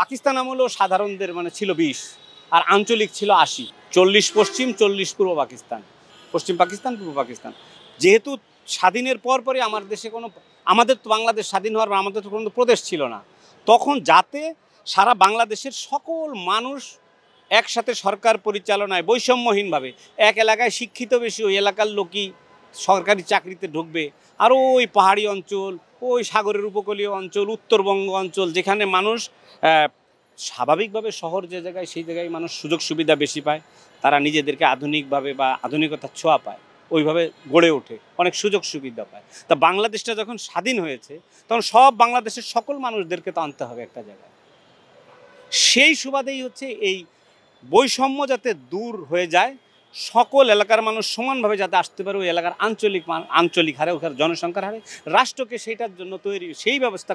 পাকিস্তান আমলেও সাধারণদের মানে ছিল 20 আর আঞ্চলিক ছিল 80, 40 পশ্চিম 40 পূর্ব পাকিস্তান, পশ্চিম পাকিস্তান পূর্ব পাকিস্তান। যেহেতু স্বাধীনের পরপরই আমাদের তো বাংলাদেশ স্বাধীন হওয়ার পর আমাদের তো কোনো প্রদেশ ছিল না, তখন যাতে সারা বাংলাদেশের সকল মানুষ একসাথে সরকার পরিচালনায় বৈষম্যহীনভাবে, এক এলাকায় শিক্ষিত বেশি ওই এলাকার লোকই সরকারি চাকরিতে ঢুকবে, আর ওই পাহাড়ি অঞ্চল, ওই সাগরের উপকূলীয় অঞ্চল, উত্তরবঙ্গ অঞ্চল যেখানে মানুষ স্বাভাবিকভাবে শহর যে জায়গায় সেই জায়গায় মানুষ সুযোগ সুবিধা বেশি পায়, তারা নিজেদেরকে আধুনিকভাবে বা আধুনিকতার ছোঁয়া পায়, ওইভাবে গড়ে ওঠে, অনেক সুযোগ সুবিধা পায়। তা বাংলাদেশটা যখন স্বাধীন হয়েছে তখন সব বাংলাদেশের সকল মানুষদেরকে তো আনতে হবে একটা জায়গায়। সেই সুবাদেই হচ্ছে এই বৈষম্য যাতে দূর হয়ে যায়, সকল এলাকার মানুষ সমানভাবে যাতে আসতে পারে, ওই এলাকার আঞ্চলিক হারে ওখানে জনসংখ্যার হারে রাষ্ট্রকে সেইটার জন্য তৈরি সেই ব্যবস্থা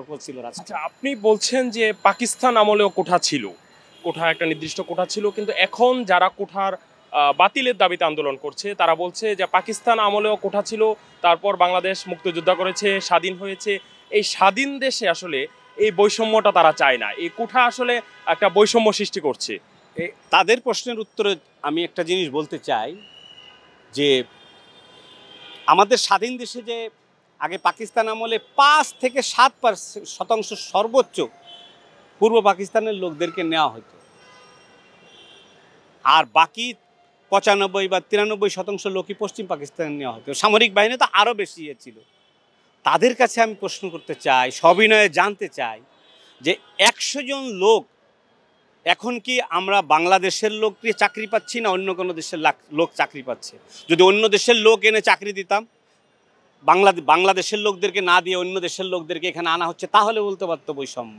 করছিল রাষ্ট্র। আচ্ছা, আপনি বলছেন যে পাকিস্তান আমলেও কোঠা ছিল, কোঠা একটা নির্দিষ্ট কোঠা ছিল, কিন্তু এখন যারা কোঠার বাতিলের দাবিতে আন্দোলন করছে তারা বলছে যে পাকিস্তান আমলেও কোঠা ছিল, তারপর বাংলাদেশ মুক্তিযোদ্ধা করেছে, স্বাধীন হয়েছে, এই স্বাধীন দেশে আসলে এই বৈষম্যটা তারা চায় না, এই কোঠা আসলে একটা বৈষম্য সৃষ্টি করছে। তাদের প্রশ্নের উত্তরে আমি একটা জিনিস বলতে চাই যে আমাদের স্বাধীন দেশে যে আগে পাকিস্তান আমলে 5 থেকে 7% সর্বোচ্চ পূর্ব পাকিস্তানের লোকদেরকে নেওয়া হতো, আর বাকি 95 বা 93% লোকই পশ্চিম পাকিস্তানে নেওয়া হতো। সামরিক বাহিনী তো আরও বেশি ছিল। তাদের কাছে আমি প্রশ্ন করতে চাই, সবিনয়ে জানতে চাই যে 100 জন লোক এখন কি আমরা বাংলাদেশের লোককে চাকরি পাচ্ছি না অন্য কোনো দেশের লোক চাকরি পাচ্ছে? যদি অন্য দেশের লোক এনে চাকরি দিতাম, বাংলাদেশের লোকদেরকে না দিয়ে অন্য দেশের লোকদেরকে এখানে আনা হচ্ছে, তাহলে বলতে পারতো বৈষম্য।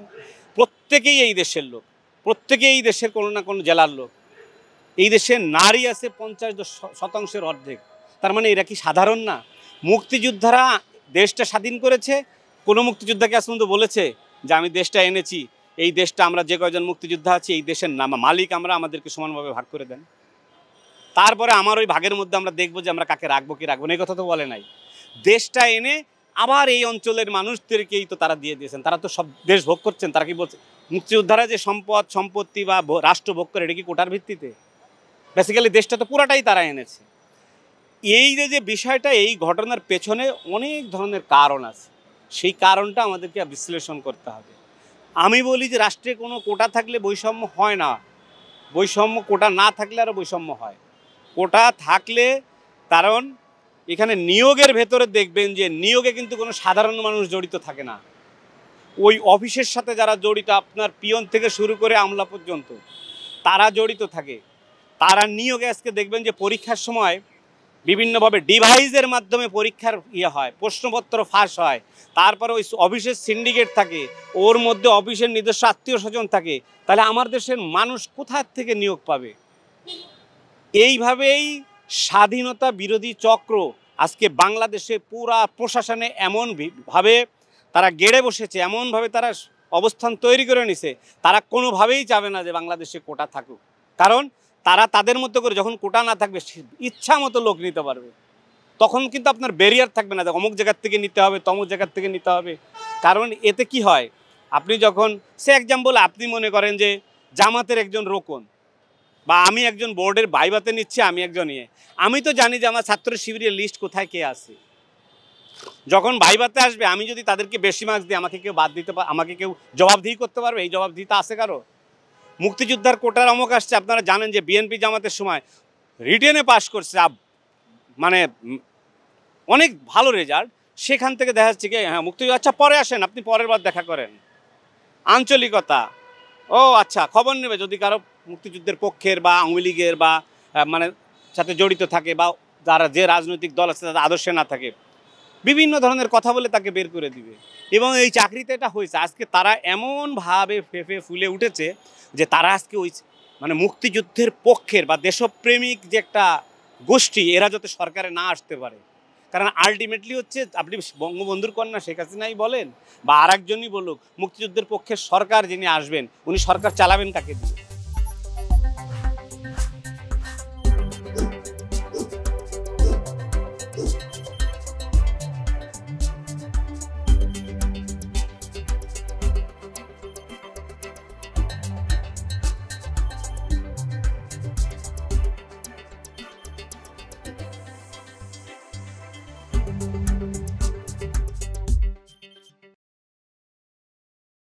প্রত্যেকেই এই দেশের লোক, প্রত্যেকেই এই দেশের কোনো না কোনো জেলার লোক। এই দেশে নারী আছে 50% অর্ধেক, তার মানে এরা কি সাধারণ না? মুক্তিযোদ্ধারা দেশটা স্বাধীন করেছে, কোনো মুক্তিযোদ্ধাকে আজ পর্যন্ত বলেছে যে আমি দেশটা এনেছি, এই দেশটা আমরা যে কয়জন মুক্তিযোদ্ধা আছি এই দেশের মালিক আমরা, আমাদেরকে সমানভাবে ভাগ করে দেন, তারপরে আমার ওই ভাগের মধ্যে আমরা দেখবো যে আমরা কাকে রাখবো কি রাখবো না, এই কথা তো বলে নাই। দেশটা এনে আবার এই অঞ্চলের মানুষদেরকেই তো তারা দিয়ে দিয়েছেন, তারা তো সব দেশ ভোগ করছেন। তারা কি বলছে মুক্তিযোদ্ধারা যে সম্পত্তি বা রাষ্ট্র ভোগ করে, এটা কি কোটার ভিত্তিতে? বেসিক্যালি দেশটা তো পুরাটাই তারা এনেছে। এই যে বিষয়টা, এই ঘটনার পেছনে অনেক ধরনের কারণ আছে, সেই কারণটা আমাদেরকে বিশ্লেষণ করতে হবে। আমি বলি যে রাষ্ট্রে কোনো কোটা থাকলে বৈষম্য হয় না, বৈষম্য কোটা না থাকলে আরও বৈষম্য হয়। কোটা থাকলে, কারণ এখানে নিয়োগের ভেতরে দেখবেন যে নিয়োগে কিন্তু কোনো সাধারণ মানুষ জড়িত থাকে না। ওই অফিসের সাথে যারা জড়িত, আপনার পিয়ন থেকে শুরু করে আমলা পর্যন্ত তারা জড়িত থাকে। তারা নিয়োগে আজকে দেখবেন যে পরীক্ষার সময় বিভিন্নভাবে ডিভাইসের মাধ্যমে পরীক্ষার হয়, প্রশ্নপত্র ফাঁস হয়, তারপরে ওই অফিসের সিন্ডিকেট থাকে, ওর মধ্যে অফিসের নিজস্ব আত্মীয় স্বজন থাকে, তাহলে আমার দেশের মানুষ কোথার থেকে নিয়োগ পাবে? এইভাবেই স্বাধীনতা বিরোধী চক্র আজকে বাংলাদেশে পুরা প্রশাসনে এমনভাবে তারা গেড়ে বসেছে, এমনভাবে তারা অবস্থান তৈরি করে নিছে, তারা কোনোভাবেই চাবে না যে বাংলাদেশে কোটা থাকুক। কারণ তারা তাদের মতো করে যখন কোটা না থাকবে ইচ্ছা মতো লোক নিতে পারবে, তখন কিন্তু আপনার ব্যারিয়ার থাকবে না যে অমুক জায়গার থেকে নিতে হবে, তমুক জায়গার থেকে নিতে হবে। কারণ এতে কি হয়, আপনি যখন এক্সাম্পল আপনি মনে করেন যে জামাতের একজন রোকন বা আমি একজন বোর্ডের ভাইভাতে নিচ্ছি, আমি একজন আমি তো জানি যে আমার ছাত্র শিবিরের লিস্ট কোথায় কে আছে। যখন ভাইভাতে আসবে আমি যদি তাদেরকে বেশি মার্কস দিই, আমাকে কেউ বাদ দিতে পারবে, আমাকে কেউ জবাবদিহি করতে পারবে? এই জবাবদিহিতা আছে কারো? মুক্তিযোদ্ধার কোটার অমুক আসছে, আপনারা জানেন যে বিএনপি জামাতের সময় রিটেনে পাশ করছে, মানে অনেক ভালো রেজাল্ট, সেখান থেকে দেখা যাচ্ছে কি হ্যাঁ মুক্তিযোদ্ধা, আচ্ছা পরে আসেন, আপনি পরের বার দেখা করেন। আঞ্চলিকতা, ও আচ্ছা খবর নেবে যদি কারো মুক্তিযুদ্ধের পক্ষের বা আওয়ামী লীগের বা মানে সাথে জড়িত থাকে বা যারা যে রাজনৈতিক দল আছে তাদের আদর্শে না থাকে, বিভিন্ন ধরনের কথা বলে তাকে বের করে দিবে। এবং এই চাকরিতে এটা হয়েছে, আজকে তারা এমনভাবে ফেঁপে ফুলে উঠেছে যে তারা আজকে ওই মানে মুক্তিযুদ্ধের পক্ষের বা দেশপ্রেমিক যে একটা গোষ্ঠী, এরা যাতে সরকারে না আসতে পারে। কারণ আলটিমেটলি হচ্ছে, আপনি বঙ্গবন্ধুর কন্যা শেখ হাসিনাই বলেন বা আর একজনই বলুক, মুক্তিযুদ্ধের পক্ষে সরকার যিনি আসবেন উনি সরকার চালাবেন কাকে দিয়ে?